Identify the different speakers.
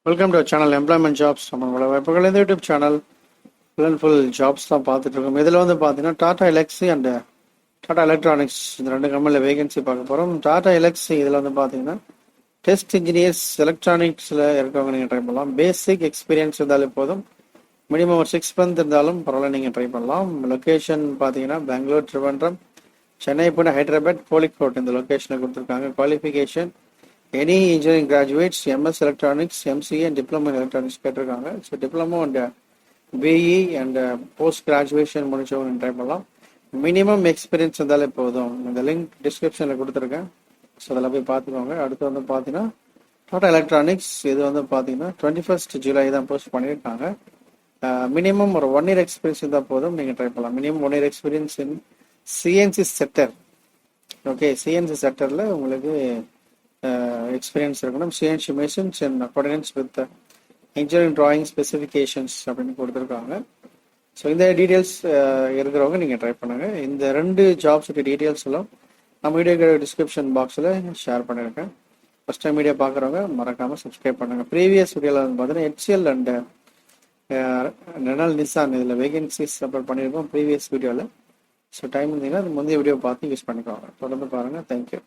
Speaker 1: Welcome to channel employment jobs. நம்மளோட வாய்ப்புகள் இந்த YouTube channel full and full jobs தான் பார்த்துட்டு இருக்கோம். இதில் வந்து பார்த்தீங்கன்னா Tata LXi and Tata electronics இந்த ரெண்டு கம்பெனியில் வேகன்சி பார்க்க போகிறோம். டாடா எலக்ஸி இதில் வந்து பார்த்தீங்கன்னா டெஸ்ட் இன்ஜினியர்ஸ் எலக்ட்ரானிக்ஸில் இருக்கவங்க நீங்கள் ட்ரை பண்ணலாம். பேசிக் எக்ஸ்பீரியன்ஸ் இருந்தாலும் போதும். மினிமம் ஒரு 6 மந்த் இருந்தாலும் பரவாயில்ல, நீங்கள் ட்ரை பண்ணலாம். லொக்கேஷன் பார்த்தீங்கன்னா பெங்களூர், திருவனந்தபுரம், சென்னை, புனே, ஹைதராபாத், கோழிக்கோட் இந்த லொக்கேஷனை கொடுத்துருக்காங்க. Qualification any engineering graduates MS electronics, MCA and diploma in electronics கேட்டிருக்காங்க. So diploma and BE and post graduation முடிச்சவங்க ட்ரை பண்ணலாம். மினிமம் எக்ஸ்பீரியன்ஸ் இருந்தாலே போதும். இந்த லிங்க் டிஸ்கிரிப்ஷனில் கொடுத்துருக்கேன். ஸோ அதில் போய் பார்த்துக்கோங்க. அடுத்து வந்து பார்த்தீங்கன்னா டாடா எலக்ட்ரானிக்ஸ் இது வந்து பார்த்தீங்கன்னா 21 ஜூலை தான் போஸ்ட் பண்ணியிருக்காங்க. மினிமம் ஒரு 1 இயர் எக்ஸ்பீரியன்ஸ் இருந்தால் போதும், நீங்கள் ட்ரை பண்ணலாம். Minimum 1 year experience in CNC sector. Okay, CNC செக்டரில் உங்களுக்கு எக்ஸ்பீரியன்ஸ் இருக்கணும். CNC machines and accordance with engineering drawing specifications அப்படின்னு கொடுத்துருக்காங்க. ஸோ இந்த டீட்டெயில்ஸ் இருக்கிறவங்க நீங்கள் ட்ரை பண்ணுங்கள். இந்த 2 ஜாப்ஸுக்கு டீட்டெயில்ஸ் எல்லாம் நம்ம வீடியோ டிஸ்கிரிப்ஷன் பாக்ஸில் ஷேர் பண்ணியிருக்கேன். ஃபஸ்ட் டைம் வீடியோ பார்க்குறவங்க மறக்காமல் சப்ஸ்கிரைப் பண்ணுங்கள். ப்ரீவியஸ் வீடியோவில் வந்து பார்த்தீங்கன்னா ஹெச்எல் அண்ட் ரெனால் நிசான் இதில் வேகன்சிஸ் அப்லோட் பண்ணியிருக்கோம் ப்ரீவியஸ் வீடியோவில். ஸோ டைம் இருந்தீங்கன்னா அது முந்தைய வீடியோ பார்த்து யூஸ் பண்ணிக்கோங்க. தொடர்ந்து பாருங்கள். தேங்க்யூ.